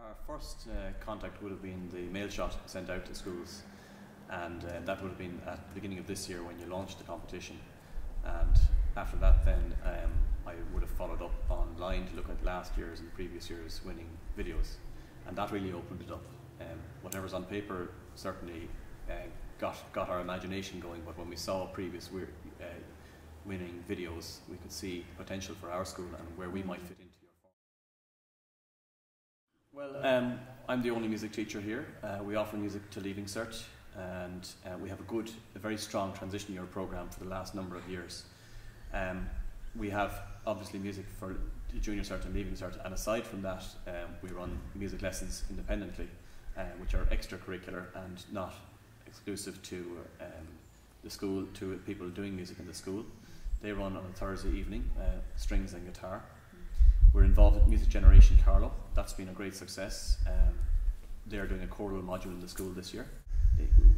Our first contact would have been the mail shot sent out to schools, and that would have been at the beginning of this year when you launched the competition. And after that then I would have followed up online to look at last year's and previous year's winning videos, and that really opened it up. Whatever's on paper certainly got our imagination going, but when we saw previous winning videos, we could see potential for our school and where we might fit into your form. Well, I'm the only music teacher here. We offer music to Leaving Cert, and we have a very strong transition year program for the last number of years. We have obviously music for Junior Cert and Leaving Cert, and aside from that we run music lessons independently, which are extracurricular and not exclusive to the school, to people doing music in the school. They run on a Thursday evening, strings and guitar. We're involved with Music Generation Carlow. That's been a great success. They're doing a choral module in the school this year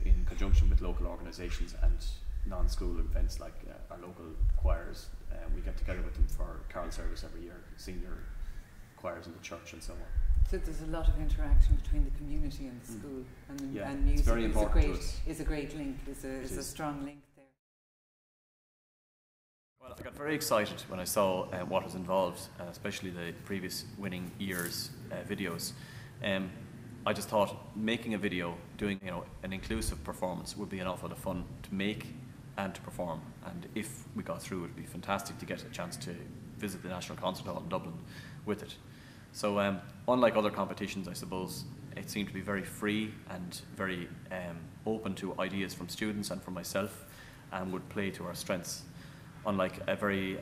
in conjunction with local organisations and non-school events like our local choirs. We get together with them for carol service every year, senior choirs in the church and so on. So there's a lot of interaction between the community and the school, and music very important is a great link, is a strong link there. Well, I got very excited when I saw what was involved, especially the previous winning year's videos. I just thought making a video, doing an inclusive performance would be an awful lot of fun to make and to perform, and if we got through, it would be fantastic to get a chance to visit the National Concert Hall in Dublin with it. So unlike other competitions, I suppose, it seemed to be very free and very open to ideas from students and from myself, and would play to our strengths. Unlike a very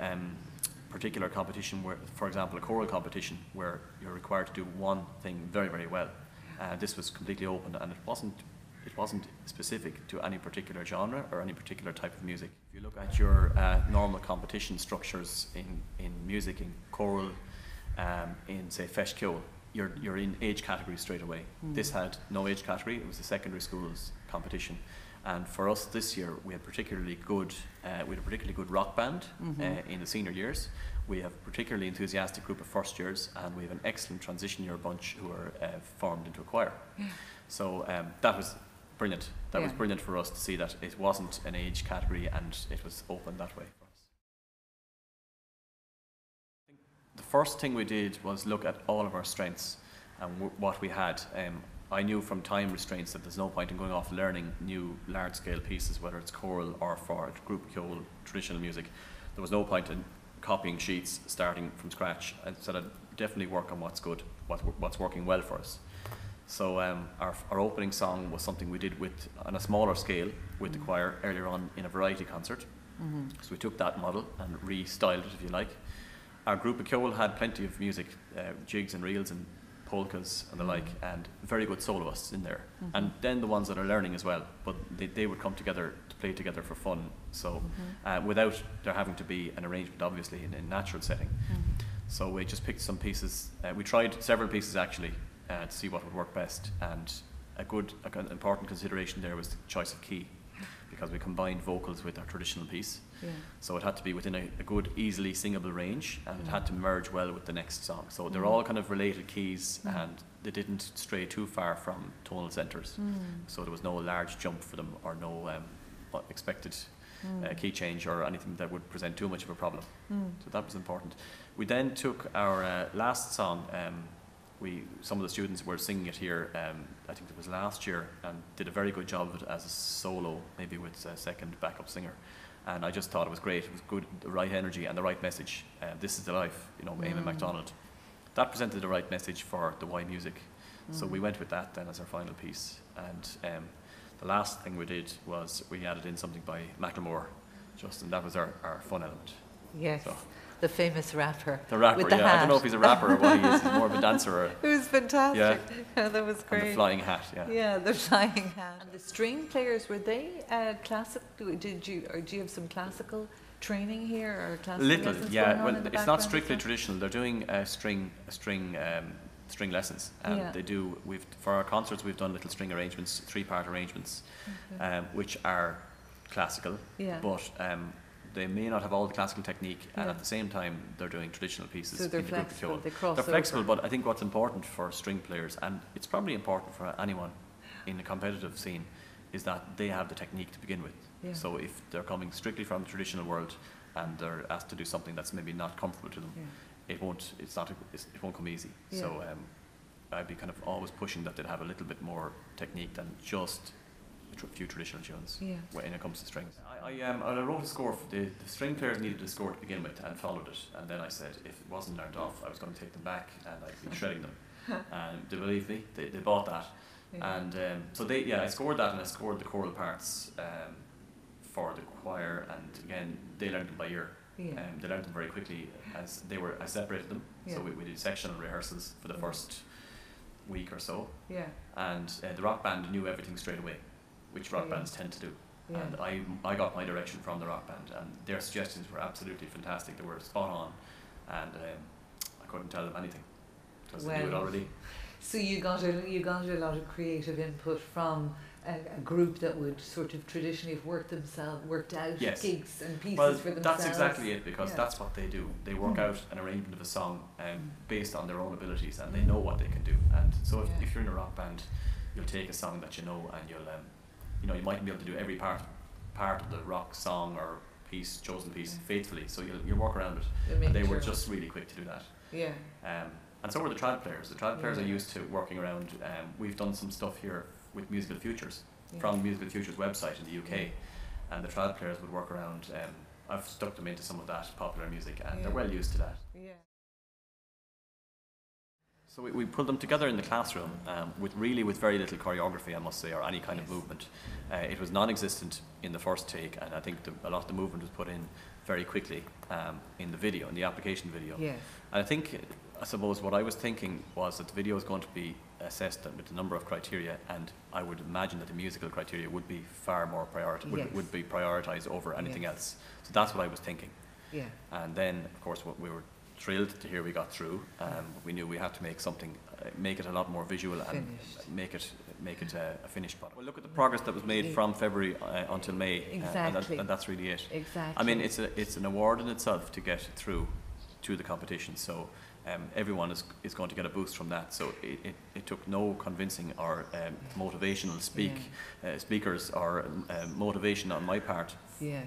particular competition where, for example, a choral competition where you're required to do one thing very, very well. This was completely open, and it wasn't specific to any particular genre or any particular type of music. If you look at your normal competition structures in music, in choral, in say Feis Ceoil, you're in age category straight away. This had no age category. It was a secondary schools competition, and for us this year we had a particularly good rock band in the senior years. We have a particularly enthusiastic group of first years, and we have an excellent transition year bunch who are formed into a choir. So that was brilliant. That was brilliant for us to see that it wasn't an age category and it was open that way for us. I think the first thing we did was look at all of our strengths and what we had. I knew from time restraints that there's no point in going off learning new large-scale pieces, whether it's choral or for group Ceoil traditional music. There was no point in copying sheets, starting from scratch. I said I'd definitely work on what's good, what's working well for us. So our opening song was something we did on a smaller scale with the choir earlier on in a variety concert. So we took that model and restyled it, if you like. Our group of Ceoil had plenty of music, jigs and reels and polkas and the like, and very good soloists in there. And then the ones that are learning as well, but they would come together to play together for fun. So without there having to be an arrangement, obviously, in a natural setting. So we just picked some pieces. We tried several pieces actually to see what would work best, and an important consideration there was the choice of key, because we combined vocals with our traditional piece. So it had to be within a good, easily singable range, and it had to merge well with the next song. So they're all kind of related keys, and they didn't stray too far from tonal centres. So there was no large jump for them, or no expected key change or anything that would present too much of a problem. So that was important. We then took our last song. Some of the students were singing it here, I think it was last year, and did a very good job of it as a solo, maybe with a second backup singer. And I just thought it was great. It was good, the right energy and the right message. This is the life, Eamon MacDonald. That presented the right message for the Y music. So we went with that then as our final piece. And the last thing we did was we added in something by Macklemore, and that was our fun element. Yes. So, the famous rapper. The rapper, with the hat. I don't know if he's a rapper or what he is. He's more of a dancer. It was fantastic. Yeah, that was great. And the flying hat, Yeah, the flying hat. And the string players, were they classic? Do you have some classical training here, or classical lessons going on well, in the it's not strictly traditional. They're doing string lessons, and they do. For our concerts, we've done little string arrangements, 3-part arrangements, which are classical, but they may not have all the classical technique, and at the same time they're doing traditional pieces. So they're in the group flexible. show. They're flexible, but I think what's important for string players, and it's probably important for anyone in the competitive scene, is that they have the technique to begin with. Yeah. So if they're coming strictly from the traditional world and they're asked to do something that's maybe not comfortable to them, it won't come easy. Yeah. So I'd be kind of always pushing that they'd have a little bit more technique than just a few traditional tunes when it comes to strings. I wrote a score. The string players needed a score to begin with and followed it, and then I said if it wasn't learned off, I was going to take them back and I'd be shredding them. And they believe me, they bought that. And so I scored that, and I scored the choral parts for the choir, and again they learned them by ear. They learned them very quickly as I separated them. So we did sectional rehearsals for the first week or so. And the rock band knew everything straight away, which rock bands tend to do. And I got my direction from the rock band, and their suggestions were absolutely fantastic. They were spot on, and I couldn't tell them anything because they knew it already. So you got a lot of creative input from a group that would sort of traditionally have worked out gigs and pieces for themselves. That's exactly it, because that's what they do. They work out an arrangement of a song based on their own abilities, and they know what they can do. And so if you're in a rock band, you'll take a song that you know, and you mightn't be able to do every part of the rock song or chosen piece faithfully, so you'll work around it. And they were just really quick to do that. And so were the trad players. The trad players are used to working around. We've done some stuff here with Musical Futures from Musical Futures website in the UK, and the trad players would work around. I've stuck them into some of that popular music, and they're well used to that. So we pulled them together in the classroom with very little choreography, I must say, or any kind of movement. It was non-existent in the first take, and I think a lot of the movement was put in very quickly in the video, in the application video. And I suppose what I was thinking was that the video was going to be assessed with a number of criteria, and I would imagine that the musical criteria would be far more would be prioritised over anything else. So that's what I was thinking. And then, of course, we were thrilled to hear we got through. We knew we had to make something, make it a lot more visual and make it a finished product. Well, look at the progress that was made from February until May, and that's really it. I mean, it's an award in itself to get through to the competition. So everyone is going to get a boost from that. So it took no convincing or motivational speakers or motivation on my part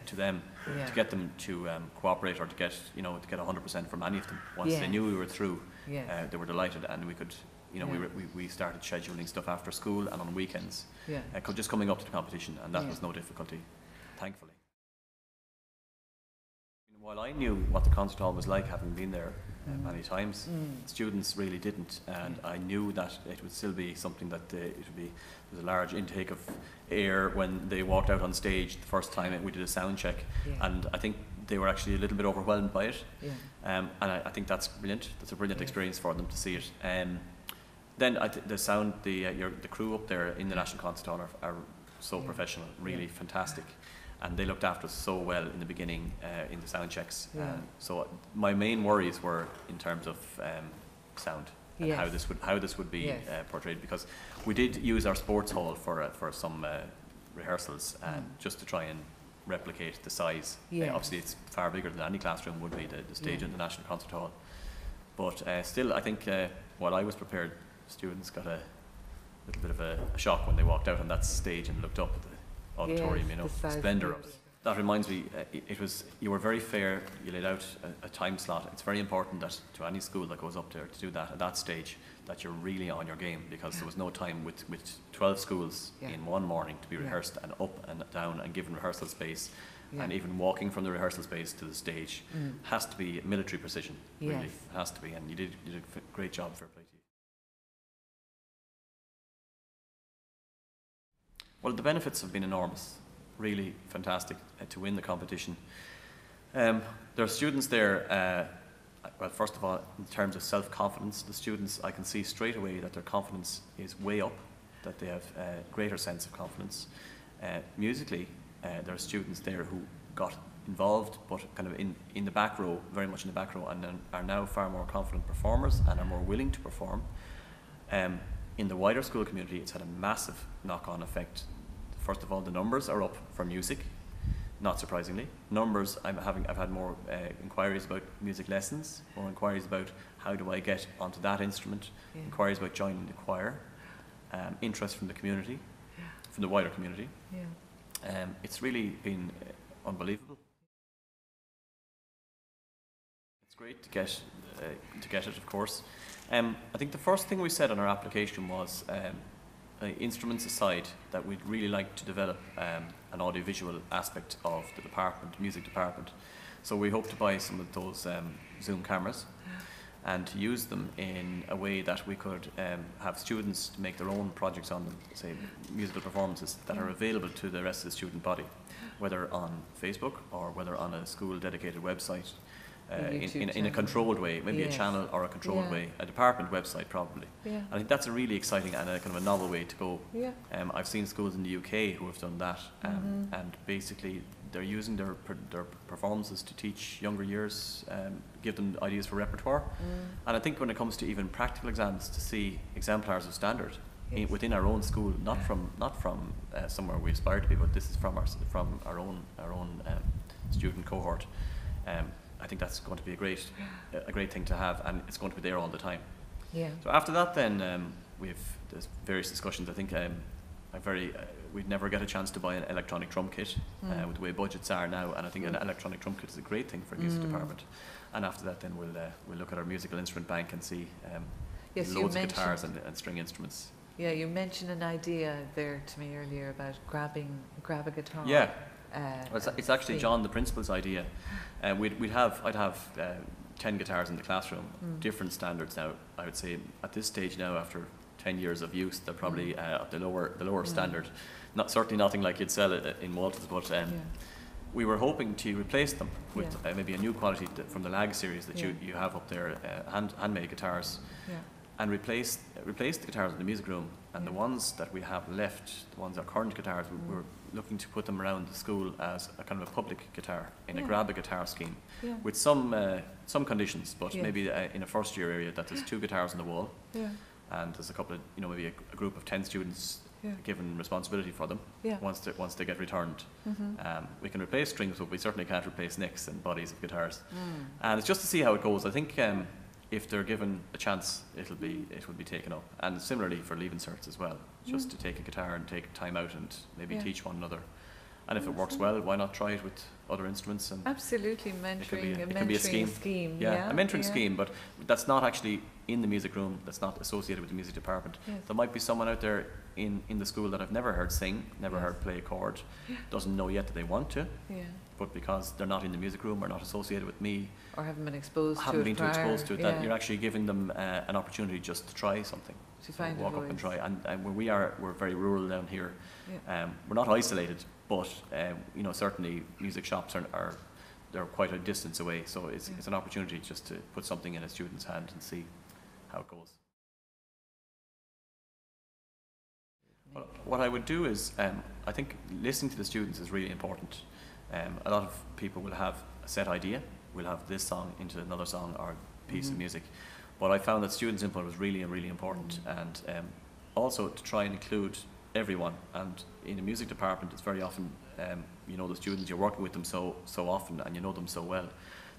to them to get them to cooperate, or to get 100% from any of them. Once they knew we were through, they were delighted, and we could. We started scheduling stuff after school and on weekends, just coming up to the competition, and that was no difficulty, thankfully. While I knew what the concert hall was like, having been there many times, students really didn't, and I knew that it would still be something that there's a large intake of air when they walked out on stage the first time we did a sound check, and I think they were actually a little bit overwhelmed by it, and I think that's brilliant. That's a brilliant experience for them to see it. Then the sound, the crew up there in the National Concert Hall are so professional, really fantastic. And they looked after us so well in the beginning in the sound checks. So my main worries were in terms of sound and how this would be portrayed, because we did use our sports hall for some rehearsals, just to try and replicate the size. Obviously, it's far bigger than any classroom would be, the stage in the National Concert Hall. But still, I think while I was prepared, students got a little bit of a shock when they walked out on that stage and looked up at the auditorium, the splendour of it. That reminds me, you were very fair. You laid out a time slot. It's very important that to any school that goes up there to do that at that stage, that you're really on your game, because there was no time with 12 schools in one morning to be rehearsed and up and down and given rehearsal space, and even walking from the rehearsal space to the stage has to be military precision. Really, it has to be, and you did a great job. Fair play to you. Well, the benefits have been enormous, really fantastic to win the competition. There are students there, well, first of all, in terms of self-confidence, the students, I can see straight away that their confidence is way up, that they have a greater sense of confidence. Musically, there are students there who got involved, but kind of in the back row, very much in the back row, and are now far more confident performers and are more willing to perform. In the wider school community, it's had a massive knock-on effect. First of all, the numbers are up for music. not surprisingly. Numbers, I've had more inquiries about music lessons, more inquiries about how do I get onto that instrument, inquiries about joining the choir, interest from the community, from the wider community. It's really been unbelievable. It's great to get it, of course. I think the first thing we said on our application was, instruments aside, that we'd really like to develop an audiovisual aspect of the department, music department. So we hope to buy some of those Zoom cameras and to use them in a way that we could have students make their own projects on them, say musical performances that are available to the rest of the student body, whether on Facebook or whether on a school dedicated website. In a controlled way, maybe a channel or a controlled way, a department website probably. I think that's a really exciting and a kind of a novel way to go. I've seen schools in the UK who have done that, and basically they're using their performances to teach younger years, give them ideas for repertoire. And I think when it comes to even practical exams, to see exemplars of standard within our own school, not from somewhere we aspire to be, but this is from our own student cohort. I think that's going to be a great thing to have, and it's going to be there all the time. So after that, then there's various discussions. I think we'd never get a chance to buy an electronic drum kit with the way budgets are now, and I think an electronic drum kit is a great thing for a music department. And after that, then we'll look at our musical instrument bank and see loads of guitars and string instruments. Yeah, you mentioned an idea there to me earlier about grab a guitar. It's actually John, the principal's idea. I'd have 10 guitars in the classroom, different standards now. I would say at this stage now, after 10 years of use, they're probably at the lower standard. Certainly nothing like you'd sell it in Waltons, but we were hoping to replace them with maybe a new quality from the Lag series that you have up there, handmade guitars, and replace the guitars in the music room. And the ones that we have left, our current guitars, we're looking to put them around the school as a kind of a public guitar in a grab a guitar scheme, with some conditions, but maybe in a first year area that there's 2 guitars on the wall, and there's a couple of maybe a group of 10 students given responsibility for them once they get returned. We can replace strings, but we certainly can't replace necks and bodies of guitars. And it's just to see how it goes. I think if they're given a chance, it will be taken up. And similarly for leaving certs as well, just to take a guitar and take time out and maybe teach one another. And if it works well, why not try it with other instruments? And absolutely, mentoring, it could be a scheme. A mentoring scheme, but that's not actually in the music room, that's not associated with the music department. There might be someone out there in the school that I've never heard sing, never heard play a chord, doesn't know yet that they want to, but because they're not in the music room or not associated with me, or haven't been exposed to it, that you're actually giving them an opportunity just to try something, to walk up and try. And where we're very rural down here. We're not isolated, but certainly music shops they're quite a distance away, so it's an opportunity just to put something in a student's hand and see how it goes. Well, what I would do is, I think listening to the students is really important. A lot of people will have a set idea, we'll have this song into another song or piece of music, but I found that students' input was really, really important, and also to try and include everyone. And in the music department, it's very often, the students, you're working with them so often and you know them so well.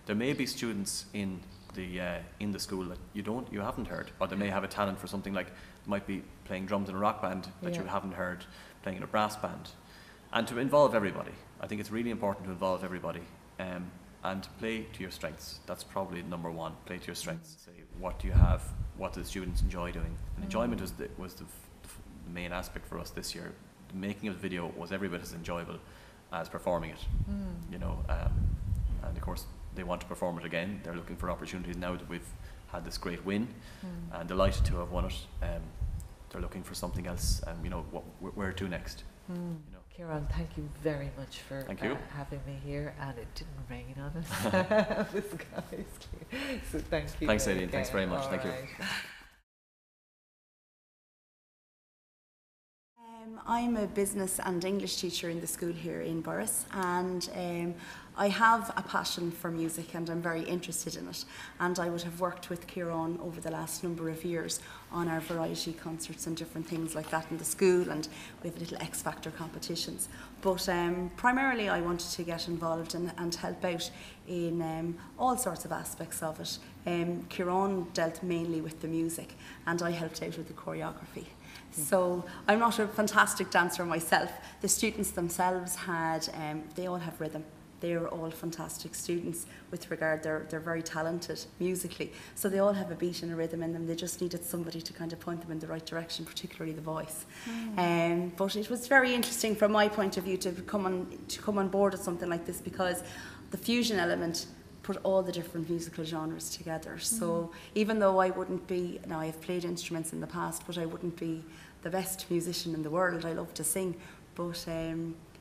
There may be students in the school that you haven't heard, or they may have a talent for something like, might be playing drums in a rock band that you haven't heard, playing in a brass band. And to involve everybody. I think it's really important to involve everybody, and to play to your strengths. That's probably number one, play to your strengths. Say, what do you have? What do the students enjoy doing? And enjoyment was the main aspect for us this year. The making of the video was every bit as enjoyable as performing it, and of course they want to perform it again. They're looking for opportunities now that we've had this great win, and delighted to have won it. They're looking for something else, and where to next. Kieran, thank you very much for having me here, and it didn't rain on us this guys. So thank you. Thanks, Aideen. Thanks very much. Thank you. I'm a business and English teacher in the school here in Borris, and I have a passion for music and I'm very interested in it, and I would have worked with Kieran over the last number of years on our variety concerts and different things like that in the school, and we have little X Factor competitions, but primarily I wanted to get involved and help out in all sorts of aspects of it. Kieran dealt mainly with the music and I helped out with the choreography. So I'm not a fantastic dancer myself. The students themselves had, they all have rhythm. They're all fantastic students with regard, they're very talented musically. So they all have a beat and a rhythm in them. They just needed somebody to kind of point them in the right direction, particularly the voice. But it was very interesting from my point of view to come on board with something like this, because the fusion element put all the different musical genres together. So even though I wouldn't be, now I've played instruments in the past, but I wouldn't be the best musician in the world. I love to sing, but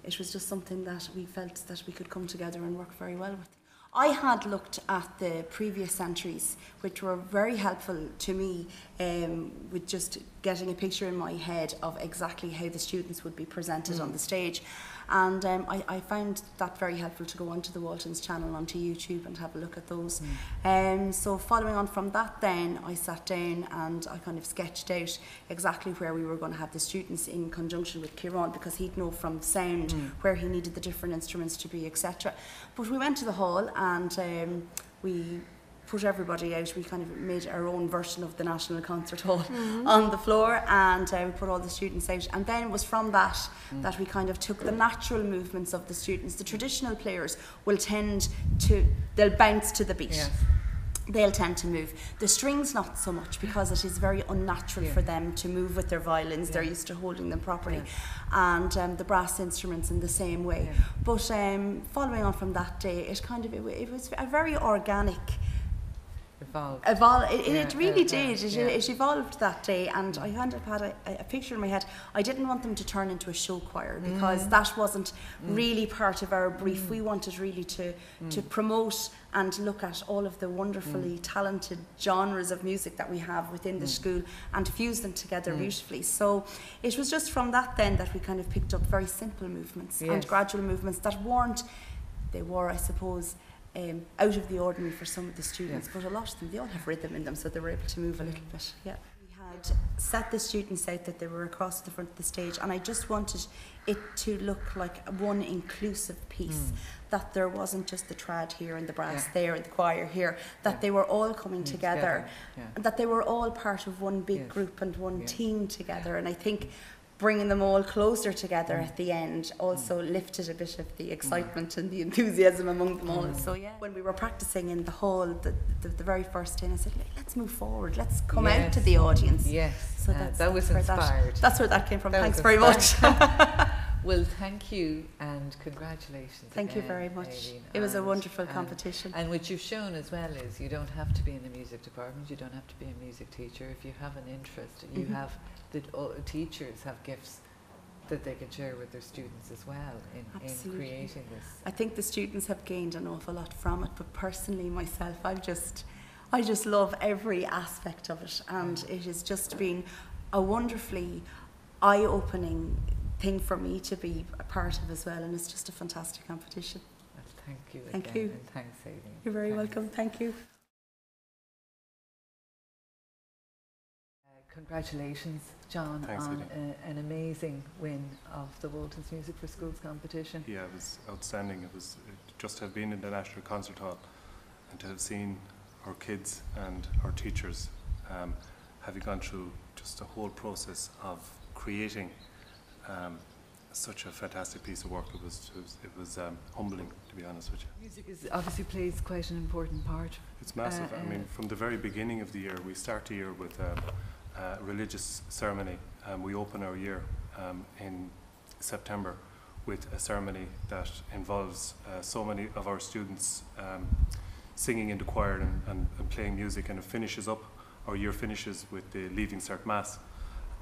it was just something that we felt that we could come together and work very well with. I had looked at the previous entries, which were very helpful to me with just getting a picture in my head of exactly how the students would be presented on the stage. And I found that very helpful to go onto the Waltons channel onto YouTube and have a look at those. So following on from that then, I sat down and I kind of sketched out exactly where we were going to have the students in conjunction with Kieran, because he'd know from sound where he needed the different instruments to be, etc. But we went to the hall and we put everybody out. We kind of made our own version of the National Concert Hall on the floor, and we put all the students out, and then it was from that that we kind of took the natural movements of the students. The traditional players will tend to, they'll bounce to the beat. Yes. They'll tend to move. The strings not so much, because it is very unnatural for them to move with their violins. They're used to holding them properly. And the brass instruments in the same way. But following on from that day, it kind of, it was a very organic It really did. It evolved that day, and I kind of had a picture in my head. I didn't want them to turn into a show choir, because that wasn't really part of our brief. We wanted really to promote and look at all of the wonderfully talented genres of music that we have within the school and fuse them together beautifully. So it was just from that then that we kind of picked up very simple movements and gradual movements that weren't, they were, I suppose, out of the ordinary for some of the students, but a lot of them, they all have rhythm in them, so they were able to move a little bit. We had set the students out that they were across the front of the stage, and I just wanted it to look like one inclusive piece, that there wasn't just the trad here and the brass there and the choir here, that they were all coming together, that they were all part of one big group and one team together. And I think bringing them all closer together at the end also lifted a bit of the excitement and the enthusiasm among them all. So when we were practicing in the hall the very first day, I said, let's move forward, let's come out to the audience. So that was inspired. That's where that came from. Thanks very much. Well, thank you and congratulations. Thank you very much. Aideen. It was a wonderful competition. And what you've shown as well is you don't have to be in the music department, you don't have to be a music teacher. If you have an interest, you have, the teachers have gifts that they can share with their students as well in creating this. I think the students have gained an awful lot from it, but personally myself, I just love every aspect of it, and it has just been a wonderfully eye-opening thing for me to be a part of as well, and it's just a fantastic competition. Well, thank you again. Thank you. And thanks, Aideen. You're very welcome. Thank you. Congratulations, John, on an amazing win of the Waltons Music for Schools competition. Yeah, it was outstanding. It was just to have been in the National Concert Hall and to have seen our kids and our teachers having gone through just a whole process of creating such a fantastic piece of work. It was humbling, to be honest with you. Music obviously plays quite an important part. It's massive. I mean, from the very beginning of the year, we start the year with a religious ceremony. We open our year in September with a ceremony that involves so many of our students singing in the choir and playing music, and it finishes up. Our year finishes with the Leaving Cert Mass.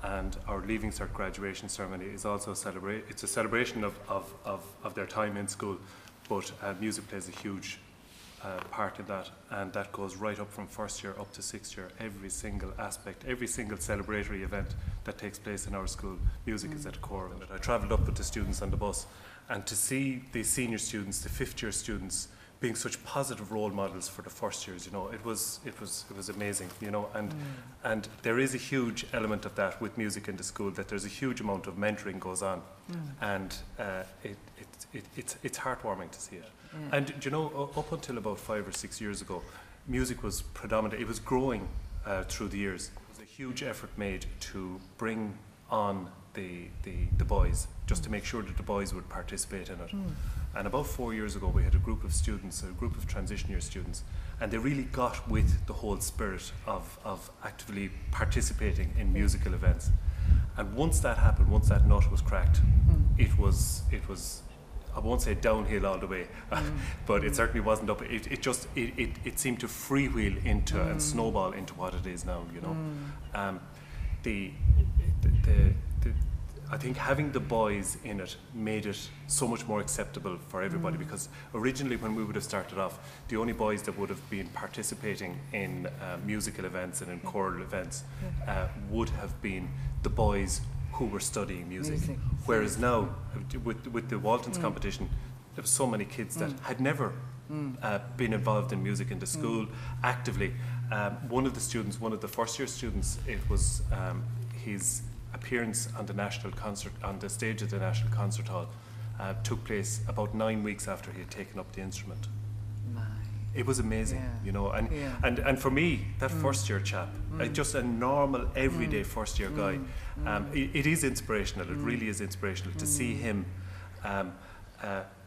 And our Leaving Cert graduation ceremony is also it's a celebration of their time in school, but music plays a huge part in that, and that goes right up from first year up to sixth year. Every single aspect, every single celebratory event that takes place in our school. Music is at the core of it. I travelled up with the students on the bus, and to see the senior students, the fifth-year students, being such positive role models for the first years, you know, it was amazing, you know, and there is a huge element of that with music in the school, that there's a huge amount of mentoring goes on, and it's heartwarming to see it. Yeah. And you know, up until about 5 or 6 years ago, music was predominant. It was growing through the years. There was a huge effort made to bring on the boys, just to make sure that the boys would participate in it. And about 4 years ago, we had a group of students, a group of transition year students, and they really got with the whole spirit of actively participating in musical events. And once that happened, once that nut was cracked, it was, I won't say downhill all the way, but it certainly wasn't up. It seemed to freewheel into and snowball into what it is now, you know. I think having the boys in it made it so much more acceptable for everybody, because originally when we would have started off, the only boys that would have been participating in musical events and in choral events would have been the boys who were studying music. Whereas now, with the Waltons competition, there were so many kids that had never been involved in music in the school actively. One of the first year students, it was his appearance on the stage of the National Concert Hall took place about 9 weeks after he had taken up the instrument. It was amazing, you know, and for me, that first year chap, just a normal, everyday first year guy, it is inspirational. It really is inspirational to see him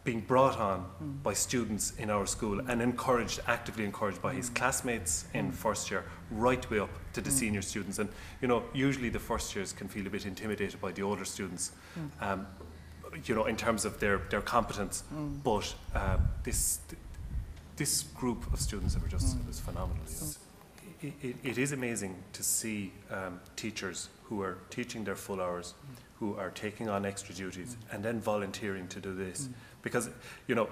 being brought on by students in our school and actively encouraged by his classmates in first year, right way up to the senior students. And you know, usually the first years can feel a bit intimidated by the older students, you know, in terms of their competence. But this group of students that were just, it was phenomenal. It is amazing to see teachers who are teaching their full hours, who are taking on extra duties and then volunteering to do this. Because, you know,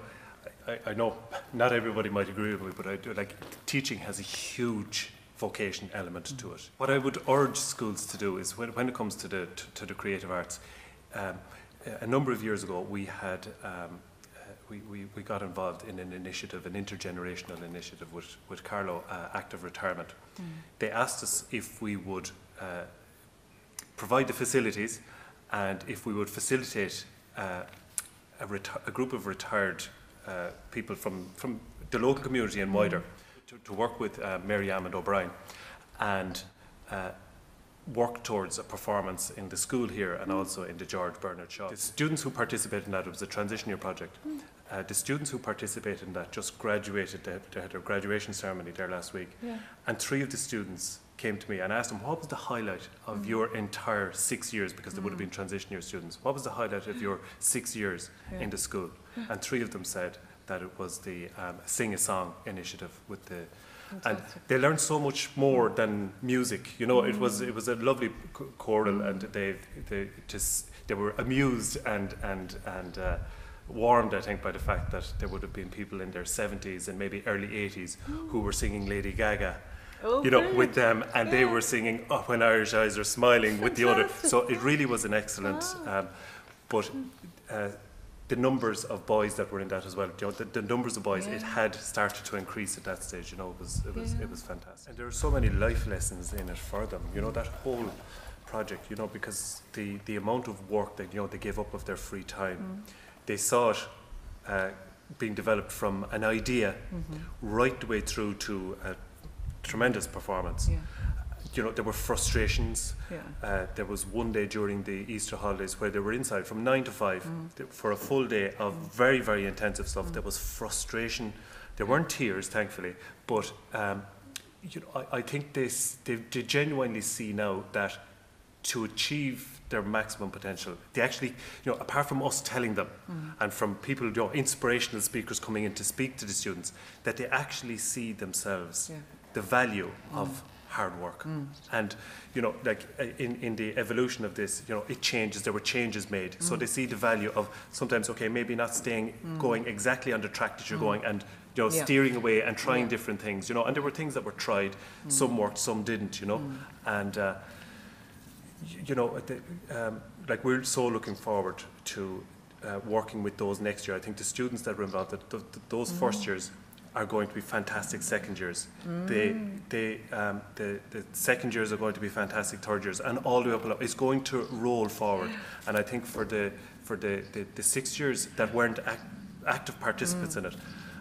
I know not everybody might agree with me, but I do, like, teaching has a huge vocation element to it. What I would urge schools to do is, when it comes to the creative arts, a number of years ago we had we got involved in an initiative, an intergenerational initiative with Carlo, Active Retirement. They asked us if we would provide the facilities and if we would facilitate a group of retired people from the local community and wider to work with Mary Amond O'Brien and work towards a performance in the school here and also in the George Bernard Shaw. The students who participated in that, it was a transition year project. The students who participated in that just graduated. They had their graduation ceremony there last week. And 3 of the students came to me and asked them, what was the highlight of your entire 6 years, because they would have been transition year students, what was the highlight of your 6 years in the school? And 3 of them said that it was the Sing a Song initiative with the and they learned so much more than music, you know. It was a lovely choral, and they were amused and warmed, I think, by the fact that there would have been people in their 70s and maybe early 80s who were singing Lady Gaga, you know, with them, and they were singing "Oh, When Irish Eyes Are Smiling" with the other. So it really was an excellent. But the numbers of boys that were in that as well, you know, the numbers of boys, it had started to increase at that stage. You know, it was fantastic. And there are so many life lessons in it for them. You know, that whole project. You know, because the amount of work that, you know, they gave up of their free time, they saw it being developed from an idea right the way through to a tremendous performance. You know, there were frustrations. There was one day during the Easter holidays where they were inside from 9 to 5 for a full day of very, very intensive stuff. There was frustration. There weren't tears, thankfully, but you know, I think they genuinely see now that to achieve their maximum potential, they actually, you know, apart from us telling them and from people, you know, inspirational speakers coming in to speak to the students, that they actually see themselves the value of hard work. And, you know, like in the evolution of this, you know, it changes. There were changes made, so they see the value of sometimes, okay, maybe not going exactly on the track that you're going, and, you know, steering away and trying different things, you know. And there were things that were tried, some worked, some didn't, you know. And you know, like we're so looking forward to working with those next year. I think the students that were involved, those first years are going to be fantastic second years. The second years are going to be fantastic third years, and all the way up. It's going to roll forward. And I think for the 6 years that weren't active participants in it,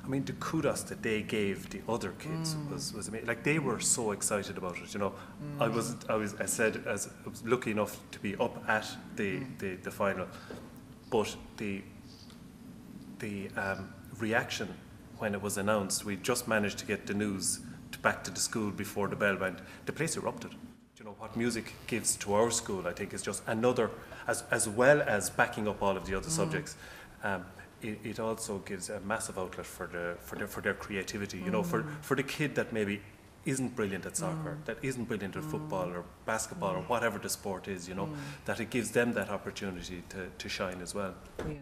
I mean, the kudos that they gave the other kids was amazing. Like, they were so excited about it, you know. I was lucky enough to be up at the final, but the reaction when it was announced, we just managed to get the news back to the school before the bell went. The place erupted. You know, what music gives to our school, I think, is just another, as well as backing up all of the other subjects. It also gives a massive outlet for their creativity. You know, for the kid that maybe isn't brilliant at soccer, that isn't brilliant at football or basketball or whatever the sport is. You know, that it gives them that opportunity to shine as well. Yeah.